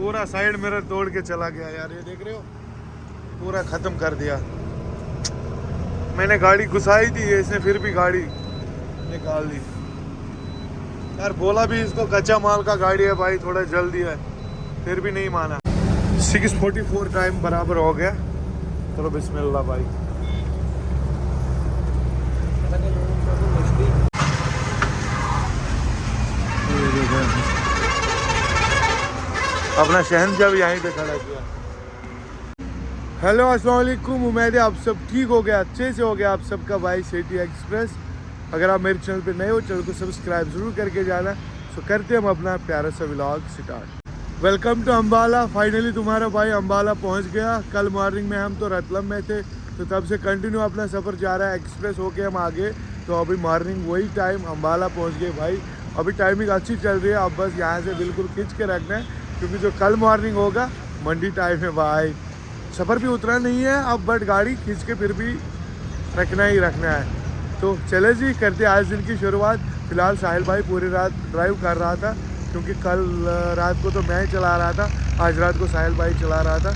पूरा side mirror तोड़ के चला गया यार, ये देख रहे हो, पूरा ख़त्म कर दिया। मैंने गाड़ी घुसाई थी, इसने फिर भी गाड़ी निकाल ली यार। बोला भी इसको कच्चा माल का गाड़ी है भाई, थोड़ा जल्दी है, फिर भी नहीं माना। 6:44 टाइम बराबर हो गया। चलो बिस्मिल्लाह भाई। अपना शहंशाह भी यहीं पे खड़ा किया। हेलो अस्सलाम वालेकुम, उम्मीद है आप सब ठीक हो गया, अच्छे से हो गया आप सबका भाई सिटी एक्सप्रेस। अगर आप मेरे चैनल पे नए हो, चैनल को सब्सक्राइब ज़रूर करके जाना। तो करते हम अपना प्यारा सा vlog start. Welcome to Ambala. Finally तुम्हारा भाई अम्बाला पहुंच गया। कल मॉर्निंग में हम तो रतलम में थे, तो तब से कंटिन्यू अपना सफ़र जा रहा है एक्सप्रेस होके हम आगे। तो अभी मॉर्निंग वही टाइम अम्बाला पहुँच गए भाई। अभी टाइमिंग अच्छी चल रही है, अब बस यहाँ से बिल्कुल खींच के रखना है, क्योंकि जो कल मॉर्निंग होगा मंडी टाइम है भाई। सफ़र भी उतरा नहीं है अब, बट गाड़ी खींच के फिर भी रखना ही रखना है। तो चले जी, करते आज दिन की शुरुआत। फ़िलहाल साहिल भाई पूरी रात ड्राइव कर रहा था, क्योंकि कल रात को तो मैं चला रहा था, आज रात को साहिल भाई चला रहा था।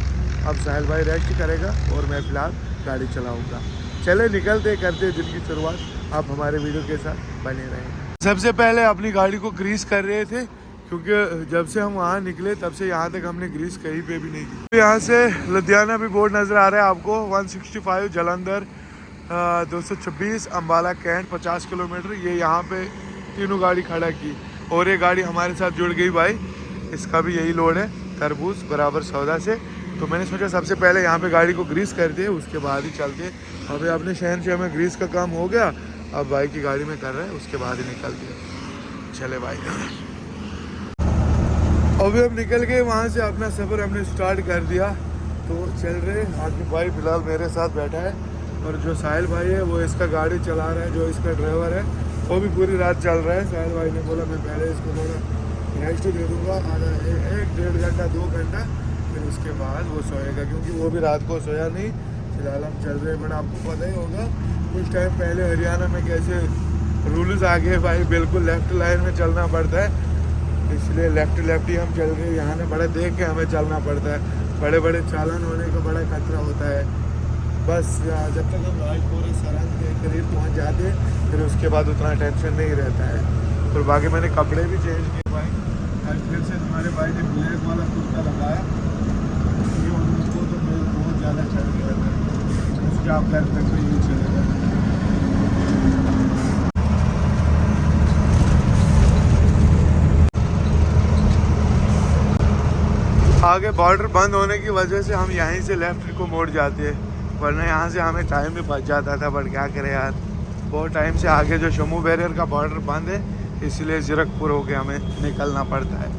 अब साहिल भाई रेस्ट करेगा और मैं फ़िलहाल गाड़ी चलाऊँगा। चले निकलते, करते दिन की शुरुआत। आप हमारे वीडियो के साथ बने रहें। सबसे पहले अपनी गाड़ी को ग्रीस कर रहे थे, क्योंकि जब से हम वहाँ निकले तब से यहाँ तक हमने ग्रीस कहीं पे भी नहीं की। यहाँ से लुधियाना भी बोर्ड नज़र आ रहा है आपको। 165 जलंधर, 226 अम्बाला कैंट 50 किलोमीटर। ये यहाँ पे तीनों गाड़ी खड़ा की, और ये गाड़ी हमारे साथ जुड़ गई भाई। इसका भी यही लोड है, तरबूज बराबर सौदा से। तो मैंने सोचा सबसे पहले यहाँ पे गाड़ी को ग्रीस कर दे, उसके बाद ही चलते। अभी अपने शहर में ग्रीस का काम हो गया, अब भाई की गाड़ी में कर रहे हैं, उसके बाद ही निकलते। चले भाई, अभी हम निकल गए वहाँ से। अपना सफ़र हमने स्टार्ट कर दिया, तो चल रहे। आगे भाई फ़िलहाल मेरे साथ बैठा है, और जो साहिल भाई है वो इसका गाड़ी चला रहा है, जो इसका ड्राइवर है वो भी पूरी रात चल रहा है। साहिल भाई ने बोला मैं पहले इसको थोड़ा रेस्ट दे दूँगा, आधा 1-1.5 घंटा 2 घंटा, फिर उसके बाद वो सोएगा, क्योंकि वो भी रात को सोया नहीं। फिलहाल हम चल रहे हैं, बट आपको पता ही होगा कुछ टाइम पहले हरियाणा में कैसे रूल्स आ गए भाई, बिल्कुल लेफ़्ट लाइन में चलना पड़ता है, इसलिए लेफ़्ट ही हम चल रहे हैं। यहाँ ने बड़ा देख के हमें चलना पड़ता है, बड़े बड़े चालान होने का बड़ा खतरा होता है। बस जब तक हम राजपुर सरहद के करीब पहुँच जाते, फिर उसके बाद उतना टेंशन नहीं रहता है। और बाकी मैंने कपड़े भी चेंज किए भाई। आज फिर से तुम्हारे भाई ने ब्लैक वाला कुर्ता लगाया, ये उसको तो बहुत ज़्यादा चल गया था, उसके आप घर तक भी नहीं चलेगा। आगे बॉर्डर बंद होने की वजह से हम यहीं से लेफ़्ट को मोड़ जाते हैं, वरना यहाँ से हमें टाइम भी बच जाता था। बट क्या करें यार, बहुत टाइम से आगे जो शम्मू बैरियर का बॉर्डर बंद है, इसलिए ज़ीरकपुर होके हमें निकलना पड़ता है।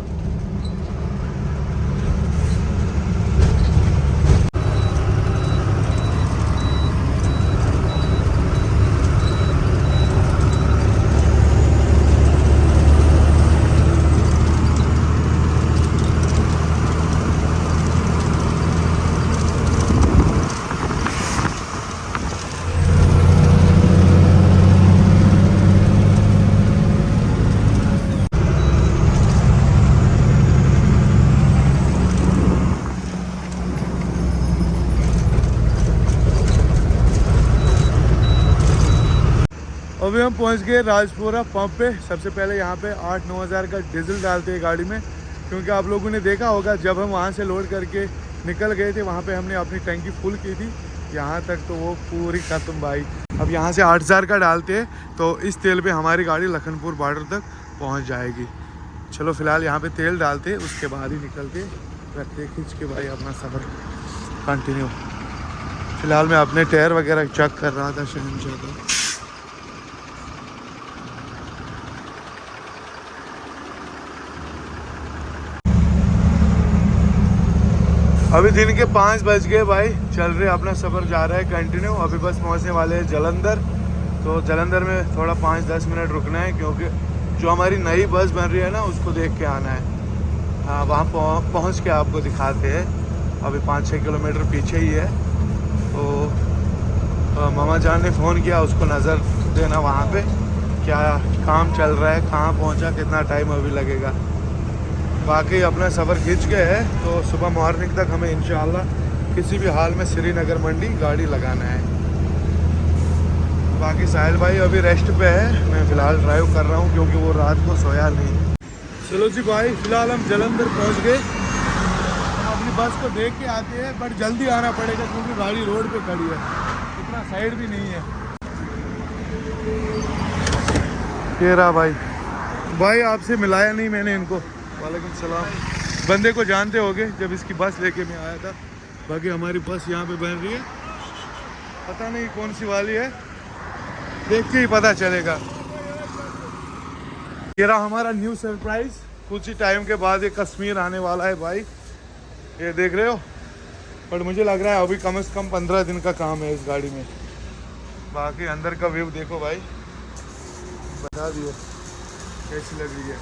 अभी हम पहुंच गए राजपुरा पंप पे। सबसे पहले यहाँ पे 8-9 हज़ार का डीजल डालते हैं गाड़ी में, क्योंकि आप लोगों ने देखा होगा जब हम वहाँ से लोड करके निकल गए थे, वहाँ पे हमने अपनी टंकी फुल की थी, यहाँ तक तो वो पूरी ख़त्म भाई। अब यहाँ से 8,000 का डालते हैं, तो इस तेल पे हमारी गाड़ी लखनपुर बॉर्डर तक पहुँच जाएगी। चलो फ़िलहाल यहाँ पर तेल डालते, उसके बाद ही निकलते, रखते खींच के भाई अपना सफ़र कंटिन्यू। फ़िलहाल मैं अपने टायर वगैरह चेक कर रहा था शहंशाह का। अभी दिन के 5 बज गए भाई, चल रहे अपना सफ़र जा रहा है कंटिन्यू। अभी बस पहुंचने वाले हैं जलंधर, तो जलंधर में थोड़ा 5-10 मिनट रुकना है, क्योंकि जो हमारी नई बस बन रही है ना, उसको देख के आना है। हाँ, वहाँ पहुँच के आपको दिखाते हैं। अभी 5-6 किलोमीटर पीछे ही है। तो मामा जान ने फ़ोन किया, उसको नज़र देना वहाँ पे क्या काम चल रहा है, कहाँ पहुँचा, कितना टाइम अभी लगेगा। बाकी अपना सफ़र खींच गए है, तो सुबह मॉर्निंग तक हमें इंशाल्लाह किसी भी हाल में श्रीनगर मंडी गाड़ी लगाना है। बाकी साहिल भाई अभी रेस्ट पे है, मैं फ़िलहाल ड्राइव कर रहा हूँ क्योंकि वो रात को सोया नहीं। चलो जी भाई, फ़िलहाल हम जलंधर पहुँच गए। हम अपनी बस को देख के आते हैं, बट जल्दी आना पड़ेगा क्योंकि गाड़ी रोड पे खड़ी है, इतना साइड भी नहीं है। ये रहा भाई आपसे मिलाया नहीं मैंने इनको। वालेकुम सलाम। बंदे को जानते होगे, जब इसकी बस लेके मैं आया था। बाकी हमारी बस यहाँ पे बन रही है, पता नहीं कौन सी वाली है, देख के ही पता चलेगा। ये रहा हमारा न्यू सरप्राइज। कुछ ही टाइम के बाद ये कश्मीर आने वाला है भाई, ये देख रहे हो। बट मुझे लग रहा है अभी कम से कम 15 दिन का काम है इस गाड़ी में। बाकी अंदर का व्यू देखो भाई, बता दियो कैसी लग रही है।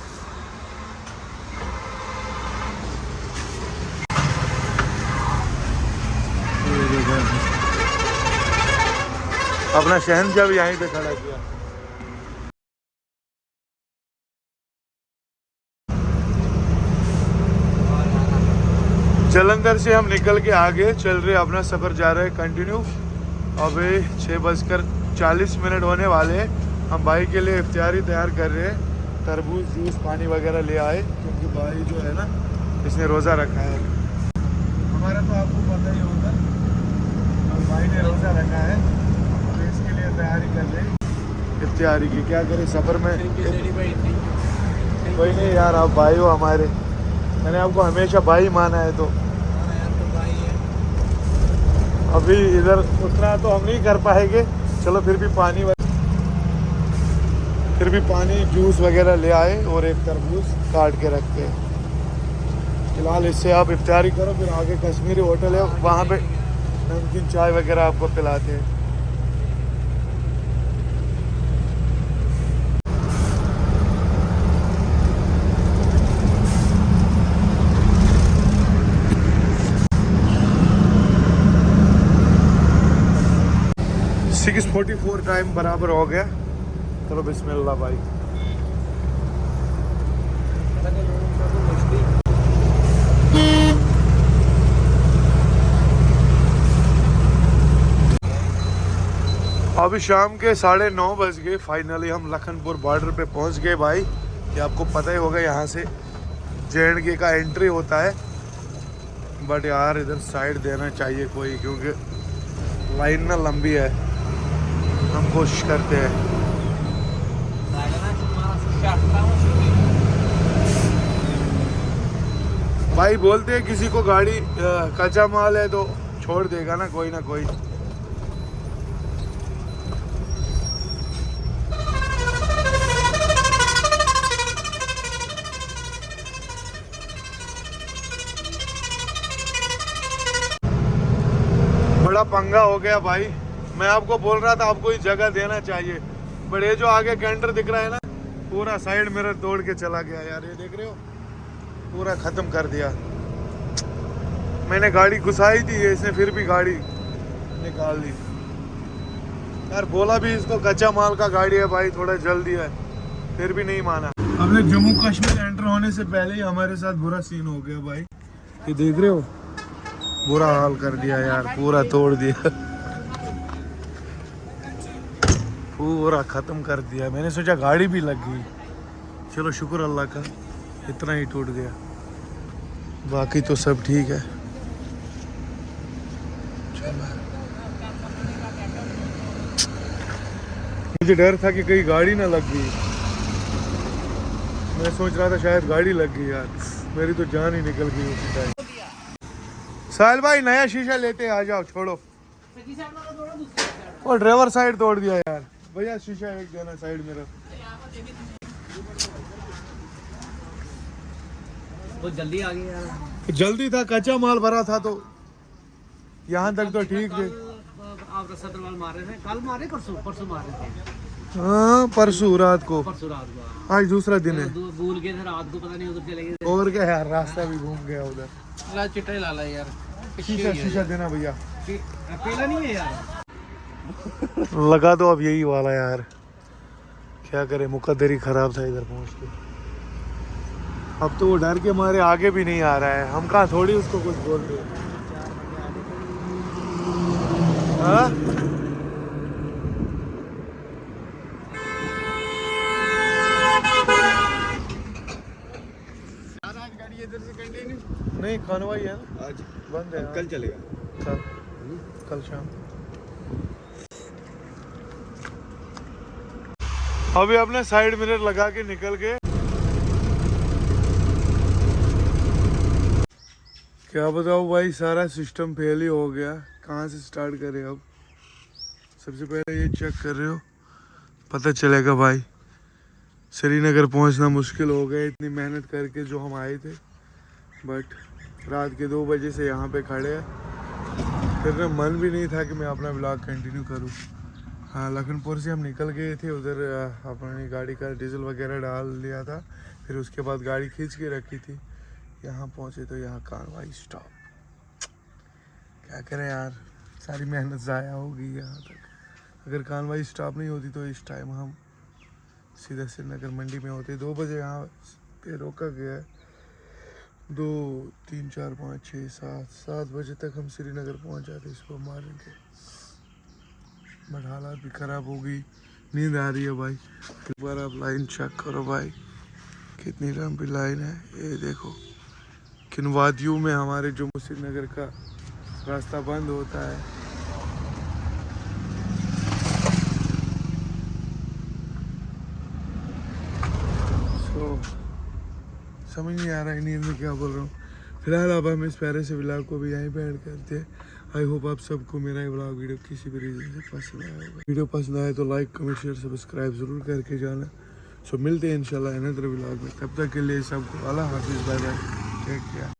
अपना शहनशाह भी यहीं पे खड़ा किया। जलंधर से हम निकल के आगे चल रहे, अपना सफ़र जा रहा है कंटिन्यू। अभी 6:40 होने वाले हैं। हम भाई के लिए इफ्तियारी तैयार कर रहे हैं, तरबूज जूस पानी वगैरह ले आए क्योंकि भाई जो है ना इसने रोज़ा रखा है। हमारा तो आपको पता ही होगा, भाई ने रोज़ा रखा है, तो इसके लिए तैयारी कर रहे हैं इफ्तियारी की। क्या करें सफ़र में, कोई नहीं यार, आप भाई हो हमारे, मैंने आपको हमेशा भाई माना है। तो अभी इधर उतना तो हम नहीं कर पाएंगे, चलो फिर भी पानी जूस वगैरह ले आए और एक तरबूज काट के रखते हैं। फिलहाल इससे आप इफ्तारी करो, फिर आगे कश्मीरी होटल है, वहाँ पे नमकीन चाय वगैरह आपको पिलाते हैं। सिक्स 44 टाइम बराबर हो गया। चलो बिस्मिल्लाह भाई। अभी शाम के 9:30 बज गए। फाइनली हम लखनपुर बॉर्डर पे पहुंच गए भाई। ये आपको पता ही होगा, यहाँ से JNK का एंट्री होता है। बट यार इधर साइड देना चाहिए कोई, क्योंकि लाइन ना लंबी है। हम कोशिश करते हैं। भाई बोलते हैं किसी को गाड़ी कच्चा माल है तो छोड़ देगा ना कोई। बड़ा पंगा हो गया भाई। मैं आपको बोल रहा था आपको ये जगह देना चाहिए, बट ये जो आगे कैंटर दिख रहा है ना, पूरा साइड मिरर तोड़ के चला गया यार। ये देख रहे हो, पूरा ख़त्म कर दिया। मैंने गाड़ी घुसाई थी, इसने फिर भी गाड़ी निकाल दी यार। बोला भी इसको कच्चा माल का गाड़ी है भाई, थोड़ा जल्दी है, फिर भी नहीं माना। हमने जम्मू कश्मीर एंटर होने से पहले ही हमारे साथ बुरा सीन हो गया भाई। ये देख रहे हो, बुरा हाल कर दिया यार, पूरा तोड़ दिया, पूरा ख़त्म कर दिया। मैंने सोचा गाड़ी भी लग गई, चलो शुक्र अल्लाह का इतना ही टूट गया, बाकी तो सब ठीक है। मुझे डर था कि कहीं गाड़ी ना लग गई। मैं सोच रहा था शायद गाड़ी लग गई यार, मेरी तो जान ही निकल गई उसी टाइम। साहिल भाई नया शीशा लेते आ जाओ, छोड़ो। और ड्राइवर साइड तोड़ दिया यार। भैया शीशा एक देना साइड मेरा। बहुत जल्दी आ गई यार। जल्दी था, कच्चा माल भरा था तो यहाँ तक तो ठीक थे। आप रसदरवाल मार रहे थे, कल मारे परसों मारे थे। हाँ परसों रात को, आज दूसरा दिन है। भूल गए थे रात को, पता नहीं उधर चले गए। और क्या यार, रास्ता भी घूम गया उधर। चिट्टा लाला यार, शीशा देना भैया। पीला नहीं है यार। लगा दो अब यही वाला यार, क्या करे, मुकद्दर ही खराब था इधर पहुंच के। अब तो वो डर के मारे आगे भी नहीं आ रहा है, हम कहाँ थोड़ी उसको कुछ बोल रहे हैं। हाँ? आज गाड़ी इधर से कंटिन्यू नहीं, कानवाई है ना, आज बंद है। कल चलेगा। कल शाम। अभी अपने साइड मिरर लगा के निकल गए। क्या बताओ भाई, सारा सिस्टम फेल ही हो गया। कहाँ से स्टार्ट करें अब? सबसे पहले ये चेक कर रहे हो, पता चलेगा भाई। श्रीनगर पहुंचना मुश्किल हो गया इतनी मेहनत करके जो हम आए थे, बट रात के 2 बजे से यहाँ पे खड़े हैं। फिर ना मन भी नहीं था कि मैं अपना व्लॉग कंटिन्यू करूँ। हाँ, लखनपुर से हम निकल गए थे, उधर अपनी गाड़ी का डीजल वगैरह डाल लिया था। फिर उसके बाद गाड़ी खींच के रखी थी। यहाँ पहुँचे तो यहाँ कानवाई स्टॉप। क्या करें यार, सारी मेहनत ज़ाया हो गई यहाँ तक। अगर कानवाई स्टॉप नहीं होती तो इस टाइम हम सीधा श्रीनगर मंडी में होते। 2 बजे यहाँ पे रोका गया है। 2, 3, 4, 5, 6, 7 बजे तक हम श्रीनगर पहुँच जाते सुबह मॉर्निंग के। बट हालात भी ख़राब हो गई, नींद आ रही है भाई। एक बार आप लाइन चेक करो भाई, कितनी लंबी लाइन है। ये देखो, किन वादियों में हमारे जम्मू श्रीनगर का रास्ता बंद होता है। समझ नहीं आ रहा है नींद में क्या बोल रहा हूँ। फिलहाल अब हम इस प्यारे से व्लॉग को भी यहीं पे एंड करते हैं। आई होप आप सबको मेरा ये व्लॉग वीडियो किसी भी रीजन से पसंद आया होगा। वीडियो पसंद आए तो लाइक, कमेंट, शेयर, सब्सक्राइब जरूर करके जाना। सो मिलते हैं इंशाल्लाह अनदर व्लॉग में। तब तक के लिए सबको अल्लाह हाफिज़, बाय बाय, टेक केयर।